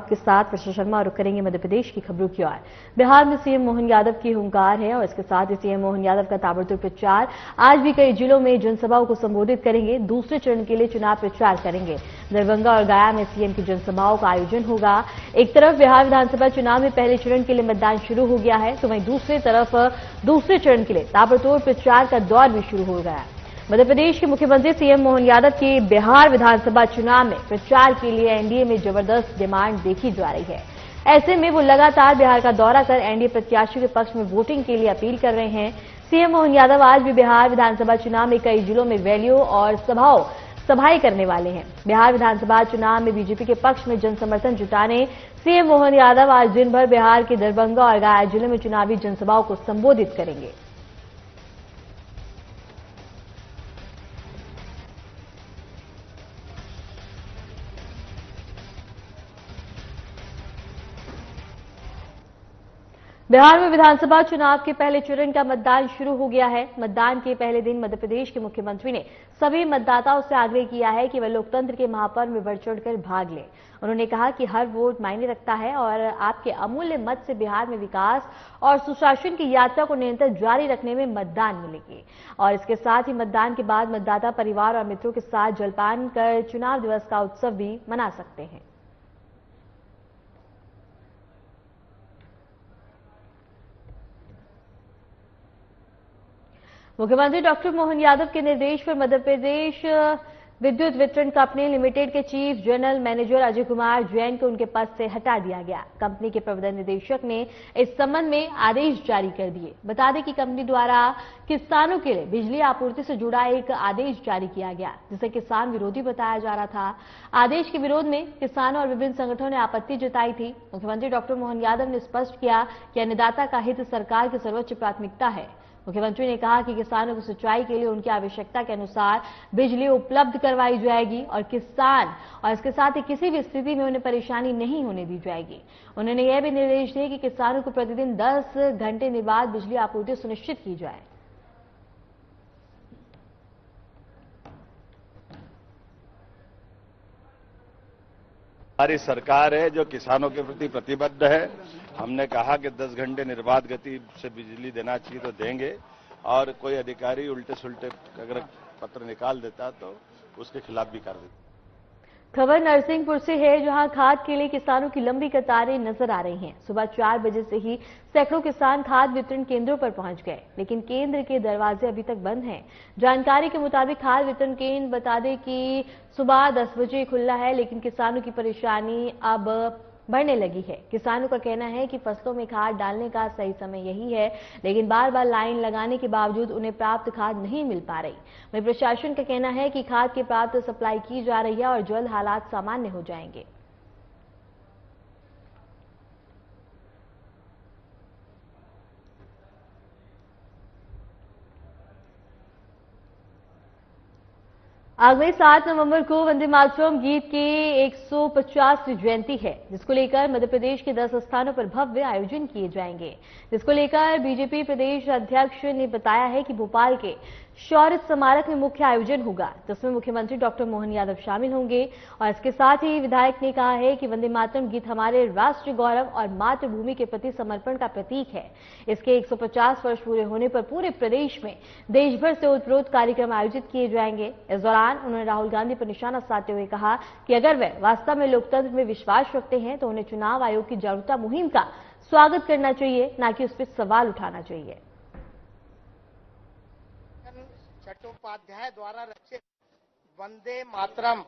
आपके साथ वर्षा शर्मा रुक करेंगे मध्य प्रदेश की खबरों की ओर। बिहार में सीएम मोहन यादव की हुंकार है और इसके साथ ही सीएम मोहन यादव का ताबड़तोड़ प्रचार। आज भी कई जिलों में जनसभाओं को संबोधित करेंगे। दूसरे चरण के लिए चुनाव प्रचार करेंगे। दरभंगा और गया में सीएम की जनसभाओं का आयोजन होगा। एक तरफ बिहार विधानसभा चुनाव में पहले चरण के लिए मतदान शुरू हो गया है, तो वहीं दूसरी तरफ दूसरे चरण के लिए ताबड़तोड़ प्रचार का दौर भी शुरू हो गया है। मध्य प्रदेश के मुख्यमंत्री सीएम मोहन यादव की बिहार विधानसभा चुनाव में प्रचार के लिए एनडीए में जबरदस्त डिमांड देखी जा रही है। ऐसे में वो लगातार बिहार का दौरा कर एनडीए प्रत्याशियों के पक्ष में वोटिंग के लिए अपील कर रहे हैं। सीएम मोहन यादव आज भी बिहार विधानसभा चुनाव में कई जिलों में रैलियों और सभाएं करने वाले हैं। बिहार विधानसभा चुनाव में बीजेपी के पक्ष में जनसमर्थन जुटाने सीएम मोहन यादव आज दिन भर बिहार के दरभंगा और गया जिले में चुनावी जनसभाओं को संबोधित करेंगे। बिहार में विधानसभा चुनाव के पहले चरण का मतदान शुरू हो गया है। मतदान के पहले दिन मध्य प्रदेश के मुख्यमंत्री ने सभी मतदाताओं से आग्रह किया है कि वे लोकतंत्र के महापर्व में बढ़ चढ़कर भाग लें। उन्होंने कहा कि हर वोट मायने रखता है और आपके अमूल्य मत से बिहार में विकास और सुशासन की यात्रा को निरंतर जारी रखने में मतदान मिलेगी। और इसके साथ ही मतदान के बाद मतदाता परिवार और मित्रों के साथ जलपान कर चुनाव दिवस का उत्सव भी मना सकते हैं। मुख्यमंत्री डॉक्टर मोहन यादव के निर्देश पर मध्य प्रदेश विद्युत वितरण कंपनी लिमिटेड के chief general manager Ajay Kumar Jain को उनके पद से हटा दिया गया। कंपनी के प्रबंधन निदेशक ने इस संबंध में आदेश जारी कर दिए। बता दें कि कंपनी द्वारा किसानों के लिए बिजली आपूर्ति से जुड़ा एक आदेश जारी किया गया, जिसे किसान विरोधी बताया जा रहा था। आदेश के विरोध में किसानों और विभिन्न संगठनों ने आपत्ति जताई थी। मुख्यमंत्री डॉक्टर मोहन यादव ने स्पष्ट किया कि अन्नदाता का हित सरकार की सर्वोच्च प्राथमिकता है। मुख्यमंत्री ने कहा कि किसानों की सिंचाई के लिए उनकी आवश्यकता के अनुसार बिजली उपलब्ध करवाई जाएगी और इसके साथ ही किसी भी स्थिति में उन्हें परेशानी नहीं होने दी जाएगी। उन्होंने यह भी निर्देश दिए कि किसानों को प्रतिदिन 10 घंटे निर्बाध बिजली आपूर्ति सुनिश्चित की जाए। हमारी सरकार है जो किसानों के प्रति प्रतिबद्ध है। हमने कहा कि 10 घंटे निर्बाध गति से बिजली देना चाहिए तो देंगे, और कोई अधिकारी उल्टे सुल्टे अगर पत्र निकाल देता तो उसके खिलाफ भी कार्रवाई। खबर नरसिंहपुर से है, जहां खाद के लिए किसानों की लंबी कतारें नजर आ रही हैं। सुबह 4 बजे से ही सैकड़ों किसान खाद वितरण केंद्रों पर पहुंच गए, लेकिन केंद्र के दरवाजे अभी तक बंद हैं। जानकारी के मुताबिक खाद वितरण केंद्र बता दें कि सुबह 10 बजे खुला है, लेकिन किसानों की परेशानी अब बढ़ने लगी है। किसानों का कहना है कि फसलों में खाद डालने का सही समय यही है, लेकिन बार बार लाइन लगाने के बावजूद उन्हें प्राप्त खाद नहीं मिल पा रही। वहीं प्रशासन का कहना है कि खाद की प्राप्त सप्लाई की जा रही है और जल्द हालात सामान्य हो जाएंगे। आगामी 7 नवंबर को वंदे मातरम गीत की 150वीं जयंती है, जिसको लेकर मध्य प्रदेश के 10 स्थानों पर भव्य आयोजन किए जाएंगे। जिसको लेकर बीजेपी प्रदेश अध्यक्ष ने बताया है कि भोपाल के शौर्य स्मारक में मुख्य आयोजन होगा, जिसमें मुख्यमंत्री डॉक्टर मोहन यादव शामिल होंगे। और इसके साथ ही विधायक ने कहा है कि वंदे मातरम गीत हमारे राष्ट्रीय गौरव और मातृभूमि के प्रति समर्पण का प्रतीक है। इसके 150 वर्ष पूरे होने पर पूरे प्रदेश में देश भर से ओतप्रोत कार्यक्रम आयोजित किए जाएंगे। इस दौरान उन्होंने राहुल गांधी पर निशाना साधते हुए कहा कि अगर वे वास्तव में लोकतंत्र में विश्वास रखते हैं तो उन्हें चुनाव आयोग की जागरूकता मुहिम का स्वागत करना चाहिए, न कि उस पर सवाल उठाना चाहिए। चट्टोपाध्याय द्वारा रचित वंदे मातरम,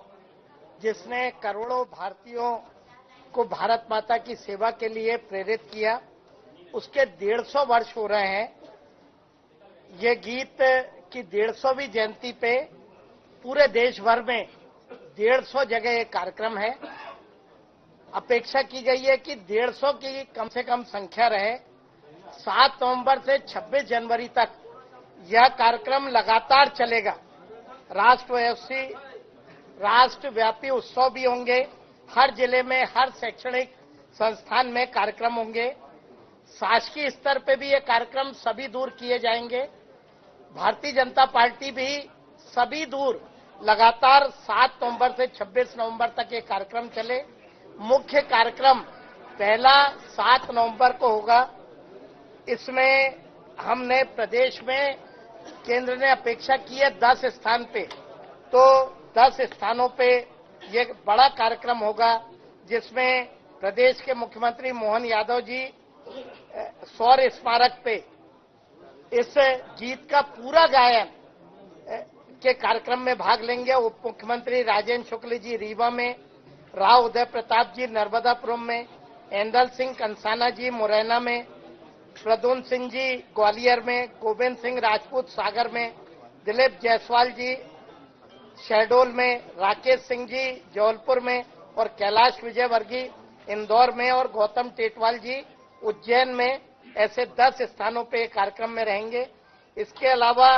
जिसने करोड़ों भारतीयों को भारत माता की सेवा के लिए प्रेरित किया, उसके 150 वर्ष हो रहे हैं। ये गीत की 150वीं जयंती पे पूरे देश भर में 150 जगह एक कार्यक्रम है। अपेक्षा की गई है कि 150 की कम से कम संख्या रहे। 7 नवंबर से 26 जनवरी तक यह कार्यक्रम लगातार चलेगा। राष्ट्रव्यापी उत्सव भी होंगे। हर जिले में, हर शैक्षणिक संस्थान में कार्यक्रम होंगे। शासकीय स्तर पे भी ये कार्यक्रम सभी दूर किए जाएंगे। भारतीय जनता पार्टी भी सभी दूर लगातार 7 नवंबर से 26 नवंबर तक ये कार्यक्रम चले। मुख्य कार्यक्रम पहला 7 नवंबर को होगा। इसमें हमने प्रदेश में केंद्र ने अपेक्षा की है 10 स्थान पे, तो 10 स्थानों पे ये बड़ा कार्यक्रम होगा, जिसमें प्रदेश के मुख्यमंत्री मोहन यादव जी शौर्य स्मारक पे इस गीत का पूरा गायन के कार्यक्रम में भाग लेंगे। उप मुख्यमंत्री राजेंद्र शुक्ल जी रीवा में, राव उदय प्रताप जी नर्मदापुरम में, एंदल सिंह कंसाना जी मुरैना में, प्रद्युम्न सिंह जी ग्वालियर में, गोविंद सिंह राजपूत सागर में, दिलीप जायसवाल जी शहडोल में, राकेश सिंह जी जबलपुर में और कैलाश विजयवर्गीय इंदौर में और गौतम टेटवाल जी उज्जैन में, ऐसे 10 स्थानों पे कार्यक्रम में रहेंगे। इसके अलावा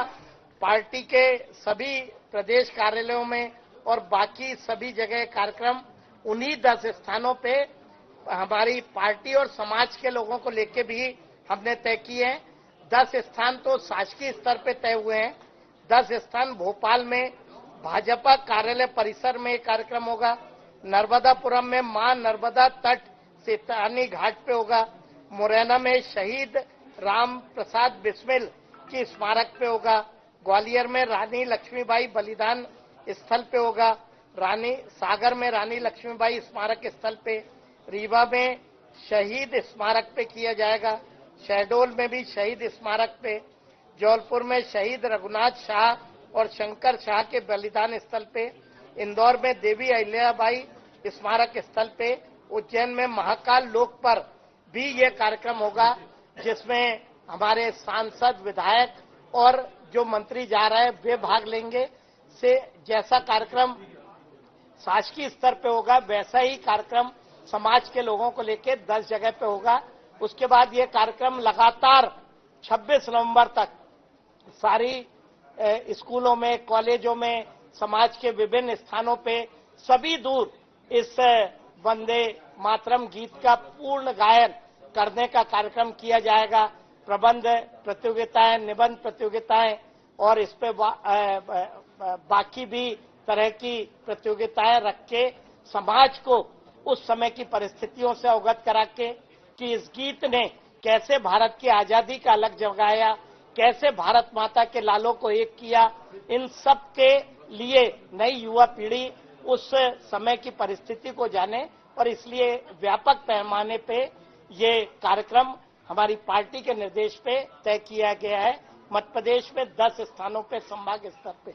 पार्टी के सभी प्रदेश कार्यालयों में और बाकी सभी जगह कार्यक्रम उन्हीं 10 स्थानों पे हमारी पार्टी और समाज के लोगों को लेके भी हमने तय किए हैं। 10 स्थान तो शासकीय स्तर पे तय हुए हैं। 10 स्थान भोपाल में भाजपा कार्यालय परिसर में एक कार्यक्रम होगा, नर्मदापुरम में मां नर्मदा तट सेतानी घाट पे होगा, मुरैना में शहीद राम प्रसाद बिस्मिल की स्मारक पे होगा, ग्वालियर में रानी लक्ष्मीबाई बलिदान स्थल पे होगा, रानी सागर में रानी लक्ष्मीबाई स्मारक स्थल पे, रीवा में शहीद स्मारक पे किया जाएगा, शहडोल में भी शहीद स्मारक पे, जबलपुर में शहीद रघुनाथ शाह और शंकर शाह के बलिदान स्थल पे, इंदौर में देवी अहिल्याबाई स्मारक स्थल पे, उज्जैन में महाकाल लोक पर भी ये कार्यक्रम होगा, जिसमें हमारे सांसद विधायक और जो मंत्री जा रहे हैं वे भाग लेंगे। से जैसा कार्यक्रम शासकीय स्तर पे होगा वैसा ही कार्यक्रम समाज के लोगों को लेकर 10 जगह पे होगा। उसके बाद ये कार्यक्रम लगातार 26 नवंबर तक सारी स्कूलों में, कॉलेजों में, समाज के विभिन्न स्थानों पे सभी दूर इस वंदे मातरम गीत का पूर्ण गायन करने का कार्यक्रम किया जाएगा। प्रबंध प्रतियोगिताएं, निबंध प्रतियोगिताएं और इस पे बाकी भी तरह की प्रतियोगिताएं रख के समाज को उस समय की परिस्थितियों से अवगत करा के कि इस गीत ने कैसे भारत की आजादी का अलग जगाया, कैसे भारत माता के लालों को एक किया, इन सब के लिए नई युवा पीढ़ी उस समय की परिस्थिति को जाने और इसलिए व्यापक पैमाने पे ये कार्यक्रम हमारी पार्टी के निर्देश पे तय किया गया है। मध्य प्रदेश में 10 स्थानों पे संभाग स्तर पे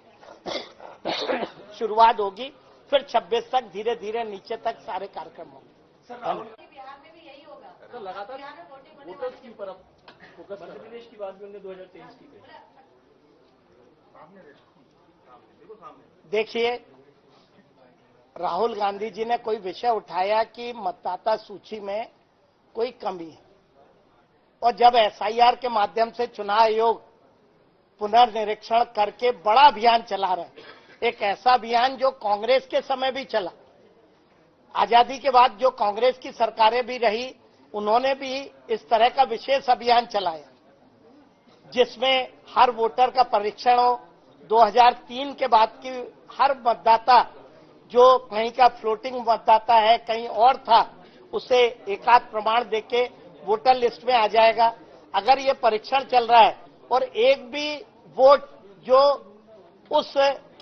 शुरुआत होगी, फिर 26 तक धीरे धीरे नीचे तक सारे कार्यक्रम होंगे। सर राहुल बिहार में भी यही होगा, तो लगातार वोटर्स की तरफ फोकस मध्य प्रदेश की बात भी हमने 2023 की कही। देखिए, राहुल गांधी जी ने कोई विषय उठाया कि मतदाता सूची में कोई कमी है, और जब एसआईआर के माध्यम से चुनाव आयोग पुनर्निरीक्षण करके बड़ा अभियान चला रहा है, एक ऐसा अभियान जो कांग्रेस के समय भी चला, आजादी के बाद जो कांग्रेस की सरकारें भी रही उन्होंने भी इस तरह का विशेष अभियान चलाया, जिसमें हर वोटर का परीक्षण हो। 2003 के बाद की हर मतदाता जो कहीं का फ्लोटिंग मतदाता है, कहीं और था, उसे एकाध प्रमाण देके वोटर लिस्ट में आ जाएगा। अगर ये परीक्षण चल रहा है और एक भी वोट जो उस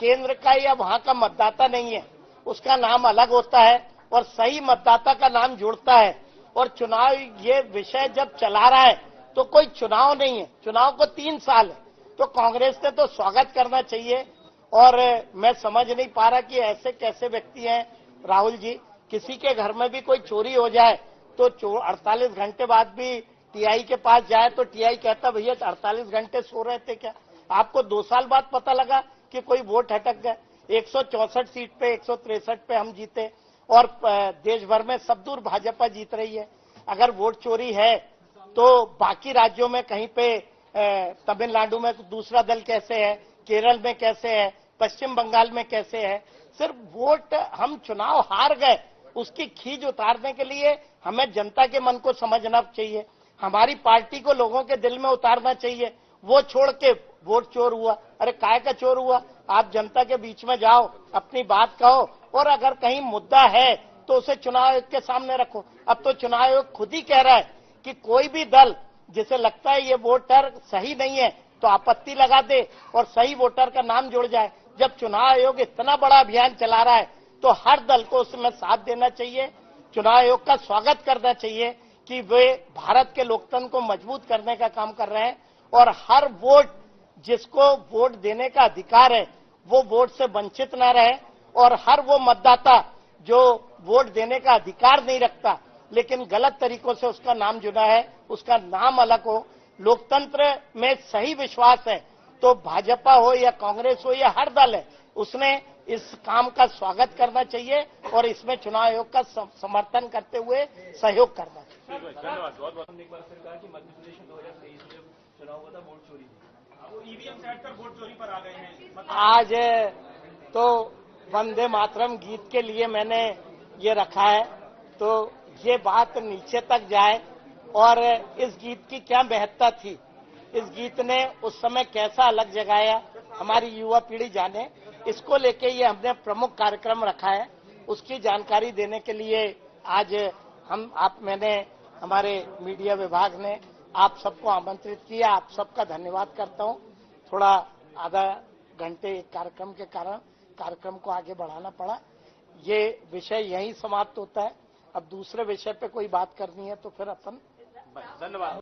केंद्र का या वहां का मतदाता नहीं है उसका नाम अलग होता है और सही मतदाता का नाम जुड़ता है, और चुनाव ये विषय जब चला रहा है तो कोई चुनाव नहीं है, चुनाव को 3 साल है, तो कांग्रेस ने तो स्वागत करना चाहिए। और मैं समझ नहीं पा रहा कि ऐसे कैसे व्यक्ति हैं राहुल जी, किसी के घर में भी कोई चोरी हो जाए तो 48 घंटे बाद भी टीआई के पास जाए तो टीआई कहता भैया 48 घंटे सो रहे थे क्या? आपको 2 साल बाद पता लगा कि कोई वोट हटक गए। 164 सीट पे 163 पे हम जीते और देश भर में सब दूर भाजपा जीत रही है। अगर वोट चोरी है तो बाकी राज्यों में कहीं पे तमिलनाडु में दूसरा दल कैसे है, केरल में कैसे है, पश्चिम बंगाल में कैसे है? सिर्फ वोट हम चुनाव हार गए उसकी खीज उतारने के लिए हमें जनता के मन को समझना चाहिए, हमारी पार्टी को लोगों के दिल में उतारना चाहिए। वो छोड़ के वोट चोर हुआ, अरे काय का चोर हुआ? आप जनता के बीच में जाओ, अपनी बात कहो, और अगर कहीं मुद्दा है तो उसे चुनाव आयोग के सामने रखो। अब तो चुनाव आयोग खुद ही कह रहा है कि कोई भी दल जिसे लगता है ये वोटर सही नहीं है तो आपत्ति लगा दे और सही वोटर का नाम जुड़ जाए। जब चुनाव आयोग इतना बड़ा अभियान चला रहा है तो हर दल को उसमें साथ देना चाहिए, चुनाव आयोग का स्वागत करना चाहिए कि वे भारत के लोकतंत्र को मजबूत करने का काम कर रहे हैं और हर वोट जिसको वोट देने का अधिकार है वो वोट से वंचित न रहे और हर वो मतदाता जो वोट देने का अधिकार नहीं रखता लेकिन गलत तरीकों से उसका नाम जुड़ा है उसका नाम अलग हो। लोकतंत्र में सही विश्वास है तो भाजपा हो या कांग्रेस हो या हर दल है उसने इस काम का स्वागत करना चाहिए और इसमें चुनाव आयोग का समर्थन करते हुए सहयोग करना चाहिए। धन्यवाद। बहुत बहुत एक बार सरकार की मध्य प्रदेश में 2023 में चुनाव हुआ था, वोट चोरी वो ईवीएम से हटकर वोट चोरी पर आ गए हैं। आज तो वंदे मातरम गीत के लिए मैंने ये रखा है तो ये बात नीचे तक जाए और इस गीत की क्या महत्ता थी, इस गीत ने उस समय कैसा अलग जगाया हमारी युवा पीढ़ी जाने, इसको लेके ये हमने प्रमुख कार्यक्रम रखा है। उसकी जानकारी देने के लिए आज मैंने हमारे मीडिया विभाग ने आप सबको आमंत्रित किया। आप सबका धन्यवाद करता हूं। थोड़ा आधा घंटे कार्यक्रम के कारण कार्यक्रम को आगे बढ़ाना पड़ा। ये विषय यहीं समाप्त होता है। अब दूसरे विषय पे कोई बात करनी है तो फिर अपन। धन्यवाद।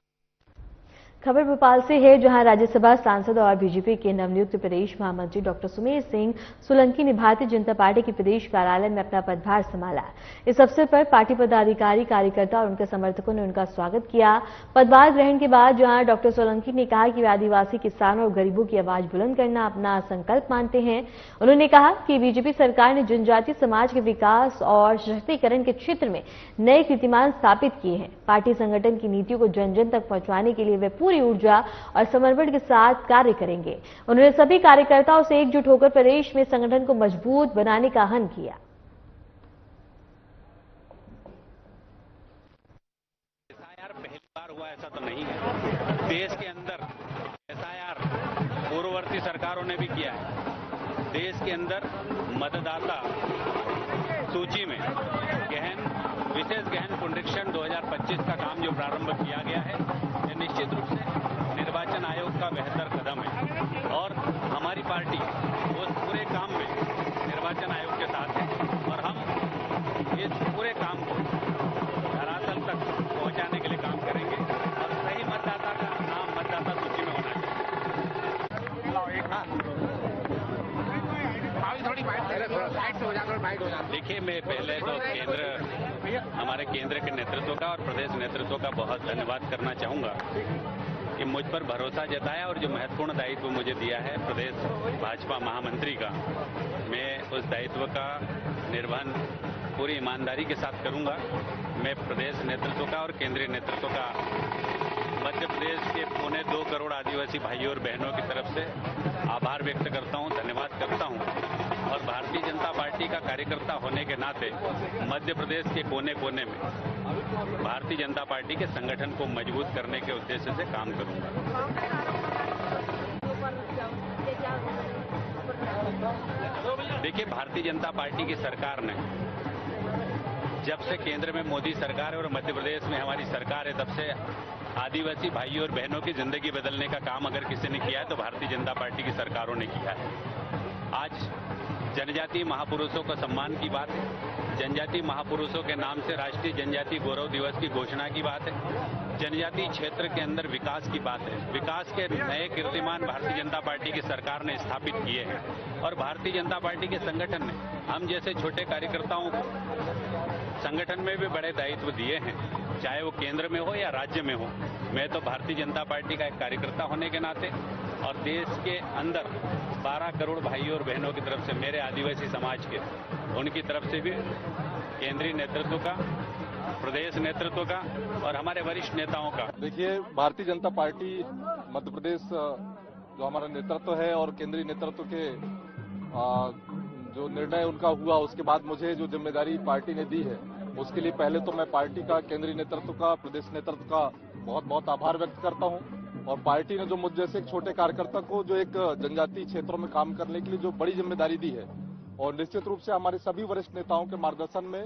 खबर भोपाल से है, जहां राज्यसभा सांसद और बीजेपी के नवनियुक्त प्रदेश महामंत्री डॉक्टर सुमेर सिंह सोलंकी ने भारतीय जनता पार्टी के प्रदेश कार्यालय में अपना पदभार संभाला। इस अवसर पर पार्टी पदाधिकारी, कार्यकर्ता और उनके समर्थकों ने उनका स्वागत किया। पदभार ग्रहण के बाद जहां डॉक्टर सोलंकी ने कहा कि वे आदिवासी किसानों और गरीबों की आवाज बुलंद करना अपना संकल्प मानते हैं। उन्होंने कहा कि बीजेपी सरकार ने जनजातीय समाज के विकास और सशक्तिकरण के क्षेत्र में नए कीर्तिमान स्थापित किए हैं। पार्टी संगठन की नीतियों को जन जन तक पहुंचाने के लिए वे पूरी ऊर्जा और समर्पण के साथ कार्य करेंगे। उन्होंने सभी कार्यकर्ताओं से एकजुट होकर प्रदेश में संगठन को मजबूत बनाने का आह्वान किया। एसआईआर पहली बार हुआ ऐसा तो नहीं है। देश के अंदर एसआईआर पूर्ववर्ती सरकारों ने भी किया है। देश के अंदर मतदाता सूची में विशेष गहन पुनरीक्षण 2025 का काम जो प्रारंभ किया गया है, ये निश्चित रूप से निर्वाचन आयोग का बेहतर कदम है और हमारी पार्टी उस पूरे काम में निर्वाचन आयोग के साथ है और हम इस पूरे काम को धरातल तक पहुंचाने के लिए काम करेंगे और सही मतदाता का नाम मतदाता सूची में होना चाहिए। देखिए, मैं पहले तो हमारे केंद्र के नेतृत्व का और प्रदेश नेतृत्व का बहुत धन्यवाद करना चाहूंगा कि मुझ पर भरोसा जताया और जो महत्वपूर्ण दायित्व मुझे दिया है प्रदेश भाजपा महामंत्री का, मैं उस दायित्व का निर्वहन पूरी ईमानदारी के साथ करूंगा। मैं प्रदेश नेतृत्व का और केंद्रीय नेतृत्व का मध्य प्रदेश के 2.25 करोड़ आदिवासी भाइयों और बहनों की तरफ से आभार व्यक्त करता हूं, धन्यवाद करता हूं और भारतीय जनता पार्टी का कार्यकर्ता होने के नाते मध्य प्रदेश के कोने कोने में भारतीय जनता पार्टी के संगठन को मजबूत करने के उद्देश्य से काम करूंगा। देखिए, भारतीय जनता पार्टी की सरकार ने जब से केंद्र में मोदी सरकार है और मध्य प्रदेश में हमारी सरकार है, तब से आदिवासी भाइयों और बहनों की जिंदगी बदलने का काम अगर किसी ने किया है तो भारतीय जनता पार्टी की सरकारों ने किया है। आज जनजातीय महापुरुषों को सम्मान की बात है, जनजातीय महापुरुषों के नाम से राष्ट्रीय जनजातीय गौरव दिवस की घोषणा की बात है, जनजातीय क्षेत्र के अंदर विकास की बात है। विकास के नए कीर्तिमान भारतीय जनता पार्टी की सरकार ने स्थापित किए हैं और भारतीय जनता पार्टी के संगठन ने हम जैसे छोटे कार्यकर्ताओं को संगठन में भी बड़े दायित्व दिए हैं, चाहे वो केंद्र में हो या राज्य में हो। मैं तो भारतीय जनता पार्टी का एक कार्यकर्ता होने के नाते और देश के अंदर 12 करोड़ भाइयों और बहनों की तरफ से, मेरे आदिवासी समाज के, उनकी तरफ से भी केंद्रीय नेतृत्व का, प्रदेश नेतृत्व का और हमारे वरिष्ठ नेताओं का। देखिए, भारतीय जनता पार्टी मध्य प्रदेश जो हमारा नेतृत्व है और केंद्रीय नेतृत्व के जो निर्णय उनका हुआ, उसके बाद मुझे जो जिम्मेदारी पार्टी ने दी है, उसके लिए पहले तो मैं पार्टी का, केंद्रीय नेतृत्व का, प्रदेश नेतृत्व का बहुत बहुत आभार व्यक्त करता हूं और पार्टी ने जो मुझ जैसे एक छोटे कार्यकर्ता को जो एक जनजातीय क्षेत्रों में काम करने के लिए जो बड़ी जिम्मेदारी दी है और निश्चित रूप से हमारे सभी वरिष्ठ नेताओं के मार्गदर्शन में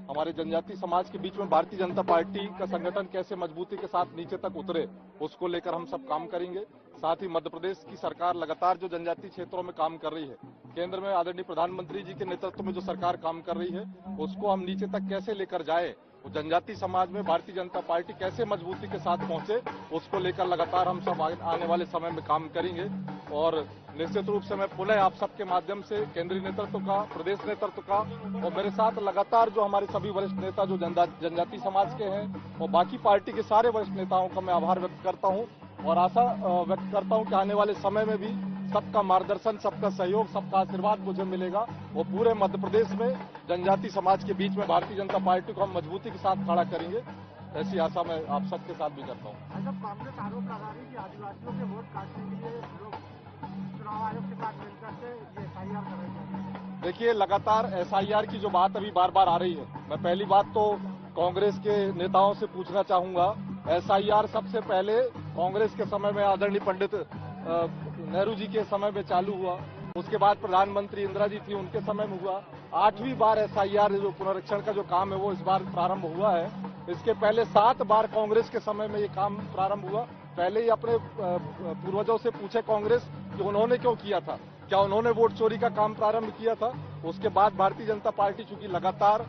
हमारे जनजाति समाज के बीच में भारतीय जनता पार्टी का संगठन कैसे मजबूती के साथ नीचे तक उतरे, उसको लेकर हम सब काम करेंगे। साथ ही मध्य प्रदेश की सरकार लगातार जो जनजातीय क्षेत्रों में काम कर रही है, केंद्र में आदरणीय प्रधानमंत्री जी के नेतृत्व में जो सरकार काम कर रही है, उसको हम नीचे तक कैसे लेकर जाए, वो जनजातीय समाज में भारतीय जनता पार्टी कैसे मजबूती के साथ पहुंचे, उसको लेकर लगातार हम सब आने वाले समय में काम करेंगे। और निश्चित रूप से मैं पुनः आप सबके माध्यम से केंद्रीय नेतृत्व का, प्रदेश नेतृत्व का और मेरे साथ लगातार जो हमारे सभी वरिष्ठ नेता जो जनजातीय समाज के हैं और बाकी पार्टी के सारे वरिष्ठ नेताओं का मैं आभार व्यक्त करता हूं और आशा व्यक्त करता हूं कि आने वाले समय में भी सबका मार्गदर्शन, सबका सहयोग, सबका आशीर्वाद मुझे मिलेगा। वो पूरे मध्य प्रदेश में जनजातीय समाज के बीच में भारतीय जनता पार्टी को हम मजबूती के साथ खड़ा करेंगे, ऐसी आशा मैं आप सबके साथ भी करता हूँ। कांग्रेस आरोप लगा रही है कि आदिवासियों के वोट काटने के लिए लोग चुनाव आयोग के साथ मिलकर से ये एफआईआर कर रहे हैं। देखिए, लगातार एसआईआर की जो बात अभी बार बार आ रही है, मैं पहली बात तो कांग्रेस के नेताओं से पूछना चाहूंगा, एसआईआर सबसे पहले कांग्रेस के समय में आदरणीय पंडित नेहरू जी के समय में चालू हुआ, उसके बाद प्रधानमंत्री इंदिरा जी थी, उनके समय में हुआ। 8वीं बार एसआईआर जो पुनरीक्षण का जो काम है वो इस बार प्रारंभ हुआ है। इसके पहले 7 बार कांग्रेस के समय में ये काम प्रारंभ हुआ। पहले ही अपने पूर्वजों से पूछे कांग्रेस कि उन्होंने क्यों किया था, क्या उन्होंने वोट चोरी का काम प्रारंभ किया था। उसके बाद भारतीय जनता पार्टी चूंकि लगातार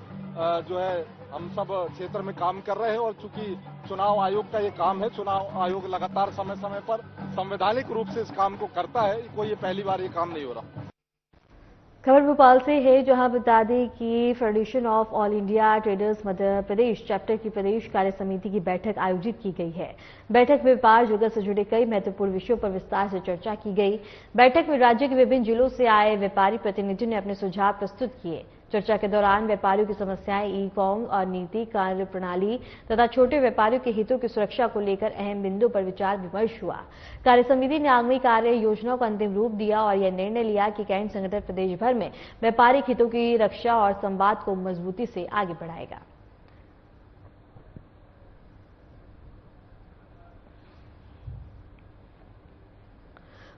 जो है हम सब क्षेत्र में काम कर रहे हैं और चूंकि चुनाव आयोग का ये काम है, चुनाव आयोग लगातार समय समय पर संवैधानिक रूप से इस काम को करता है, कोई ये पहली बार ये काम नहीं हो रहा। खबर भोपाल से है, जहां बता दें कि federation of all India traders Madhya Pradesh chapter की प्रदेश कार्य समिति की बैठक आयोजित की गई है। बैठक में व्यापार जगत से जुड़े कई महत्वपूर्ण विषयों पर विस्तार से चर्चा की गई। बैठक में राज्य के विभिन्न जिलों से आए व्यापारी प्रतिनिधियों ने अपने सुझाव प्रस्तुत किए। चर्चा के दौरान व्यापारियों की समस्याएं, ई-कॉम और नीति कार्य प्रणाली तथा छोटे व्यापारियों के हितों की सुरक्षा को लेकर अहम बिंदुओं पर विचार विमर्श हुआ। कार्य समिति ने आगामी कार्य योजनाओं को अंतिम रूप दिया और यह निर्णय लिया कि कैंट संगठन प्रदेश भर में व्यापारिक हितों की रक्षा और संवाद को मजबूती से आगे बढ़ाएगा।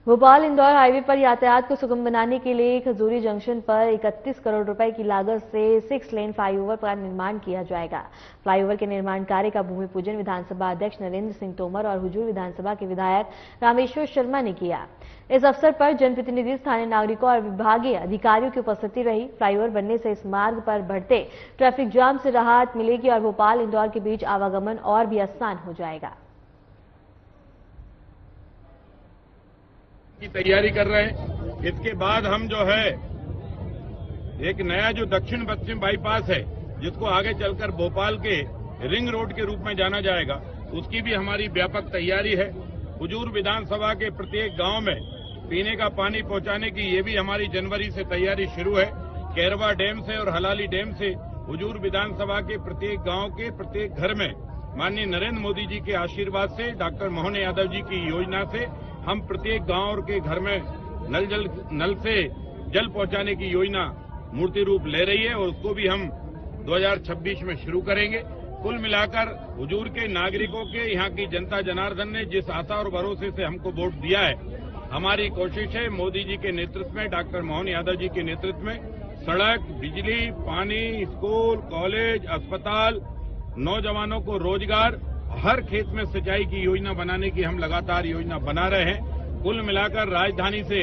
भोपाल इंदौर हाईवे पर यातायात को सुगम बनाने के लिए खजूरी जंक्शन पर 31 करोड़ रुपए की लागत से 6 लेन फ्लाईओवर का निर्माण किया जाएगा। फ्लाईओवर के निर्माण कार्य का भूमि पूजन विधानसभा अध्यक्ष नरेंद्र सिंह तोमर और हुजूर विधानसभा के विधायक रामेश्वर शर्मा ने किया। इस अवसर पर जनप्रतिनिधि, स्थानीय नागरिकों और विभागीय अधिकारियों की उपस्थिति रही। फ्लाईओवर बनने से इस मार्ग पर बढ़ते ट्रैफिक जाम से राहत मिलेगी और भोपाल इंदौर के बीच आवागमन और भी आसान हो जाएगा। की तैयारी कर रहे हैं। इसके बाद हम जो है एक नया जो दक्षिण पश्चिम बाईपास है, जिसको आगे चलकर भोपाल के रिंग रोड के रूप में जाना जाएगा, उसकी भी हमारी व्यापक तैयारी है। हुजूर विधानसभा के प्रत्येक गांव में पीने का पानी पहुंचाने की ये भी हमारी जनवरी से तैयारी शुरू है। कैरवा डैम से और हलाली डैम से हुजूर विधानसभा के प्रत्येक गांव के प्रत्येक घर में माननीय नरेंद्र मोदी जी के आशीर्वाद से, डॉक्टर मोहन यादव जी की योजना से हम प्रत्येक गांव के घर में नल से जल पहुंचाने की योजना मूर्ति रूप ले रही है और उसको भी हम 2026 में शुरू करेंगे। कुल मिलाकर हुजूर के नागरिकों के, यहाँ की जनता जनार्दन ने जिस आशा और भरोसे से हमको वोट दिया है, हमारी कोशिश है मोदी जी के नेतृत्व में, डॉक्टर मोहन यादव जी के नेतृत्व में सड़क, बिजली, पानी, स्कूल, कॉलेज, अस्पताल, नौजवानों को रोजगार, हर खेत में सिंचाई की योजना बनाने की हम लगातार योजना बना रहे हैं। कुल मिलाकर राजधानी से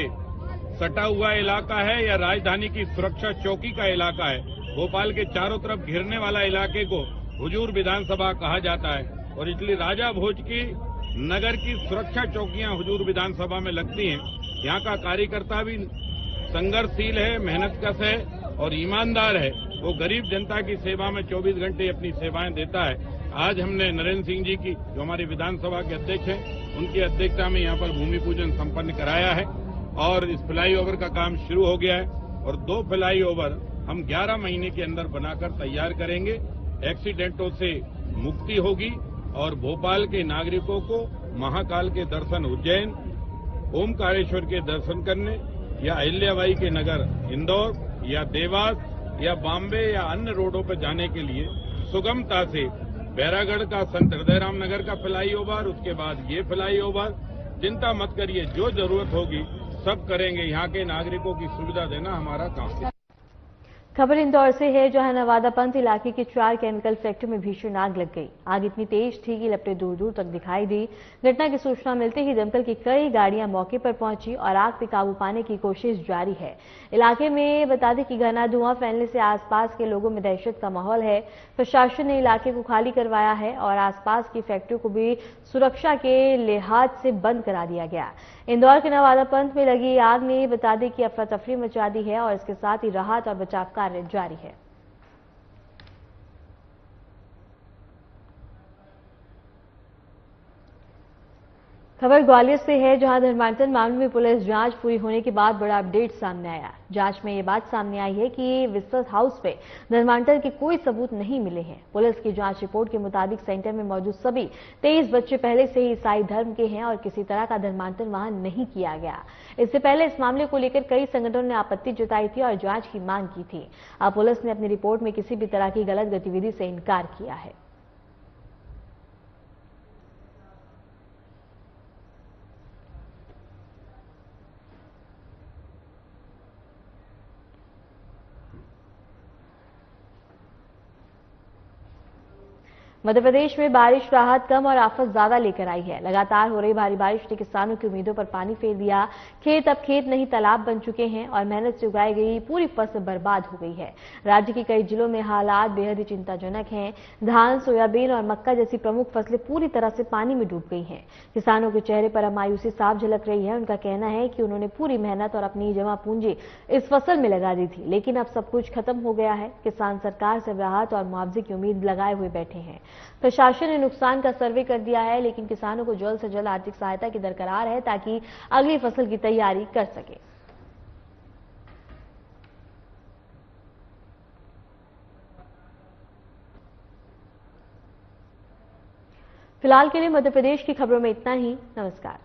सटा हुआ इलाका है या राजधानी की सुरक्षा चौकी का इलाका है, भोपाल के चारों तरफ घिरने वाला इलाके को हुजूर विधानसभा कहा जाता है और इसलिए राजा भोज की नगर की सुरक्षा चौकियां हुजूर विधानसभा में लगती हैं। यहाँ का कार्यकर्ता भी संघर्षशील है, मेहनतकश है और ईमानदार है। वो गरीब जनता की सेवा में 24 घंटे अपनी सेवाएं देता है। आज हमने नरेंद्र सिंह जी की, जो हमारे विधानसभा के अध्यक्ष हैं, उनकी अध्यक्षता में यहाँ पर भूमि पूजन संपन्न कराया है और इस फ्लाईओवर का काम शुरू हो गया है और 2 फ्लाईओवर हम 11 महीने के अंदर बनाकर तैयार करेंगे। एक्सीडेंटों से मुक्ति होगी और भोपाल के नागरिकों को महाकाल के दर्शन उज्जैन, ओमकारेश्वर के दर्शन करने या अहिल्याबाई के नगर इंदौर या देवास या बॉम्बे या अन्य रोडों पर जाने के लिए सुगमता से बैरागढ़ का संत हृदयराम नगर का फ्लाईओवर, उसके बाद ये फ्लाईओवर, चिंता मत करिए, जो जरूरत होगी सब करेंगे। यहाँ के नागरिकों की सुविधा देना हमारा काम है। खबर इंदौर से है, जहां नवादा पंथ इलाके की 4 केमिकल फैक्ट्री में भीषण आग लग गई। आग इतनी तेज थी कि लपटें दूर दूर तक दिखाई दी। घटना की सूचना मिलते ही दमकल की कई गाड़ियां मौके पर पहुंची और आग पर काबू पाने की कोशिश जारी है। इलाके में बता दें कि घना धुआं फैलने से आसपास के लोगों में दहशत का माहौल है। प्रशासन ने इलाके को खाली करवाया है और आसपास की फैक्ट्रियों को भी सुरक्षा के लिहाज से बंद करा दिया गया। इंदौर के नवादा पंथ में लगी आग ने बता दें कि अफरा तफरी मचा दी है और इसके साथ ही राहत और बचाव कार्य जारी है। खबर ग्वालियर से है, जहां धर्मांतरण मामले में पुलिस जांच पूरी होने के बाद बड़ा अपडेट सामने आया। जांच में यह बात सामने आई है कि विस्तृत हाउस में धर्मांतरण के कोई सबूत नहीं मिले हैं। पुलिस की जांच रिपोर्ट के मुताबिक सेंटर में मौजूद सभी 23 बच्चे पहले से ही ईसाई धर्म के हैं और किसी तरह का धर्मांतरण वहां नहीं किया गया। इससे पहले इस मामले को लेकर कई संगठनों ने आपत्ति जताई थी और जांच की मांग की थी। अब पुलिस ने अपनी रिपोर्ट में किसी भी तरह की गलत गतिविधि से इनकार किया है। मध्य प्रदेश में बारिश राहत कम और आफत ज्यादा लेकर आई है। लगातार हो रही भारी बारिश ने किसानों की उम्मीदों पर पानी फेर दिया। खेत अब खेत नहीं तालाब बन चुके हैं और मेहनत से उगाई गई पूरी फसल बर्बाद हो गई है। राज्य के कई जिलों में हालात बेहद ही चिंताजनक हैं। धान, सोयाबीन और मक्का जैसी प्रमुख फसलें पूरी तरह से पानी में डूब गई हैं। किसानों के चेहरे पर अब मायूसी साफ झलक रही है। उनका कहना है कि उन्होंने पूरी मेहनत और अपनी जमा पूंजी इस फसल में लगा दी थी, लेकिन अब सब कुछ खत्म हो गया है। किसान सरकार से राहत और मुआवजे की उम्मीद लगाए हुए बैठे हैं। प्रशासन ने नुकसान का सर्वे कर दिया है, लेकिन किसानों को जल्द से जल्द आर्थिक सहायता की दरकार है ताकि अगली फसल की तैयारी कर सके। फिलहाल के लिए मध्य प्रदेश की खबरों में इतना ही। नमस्कार।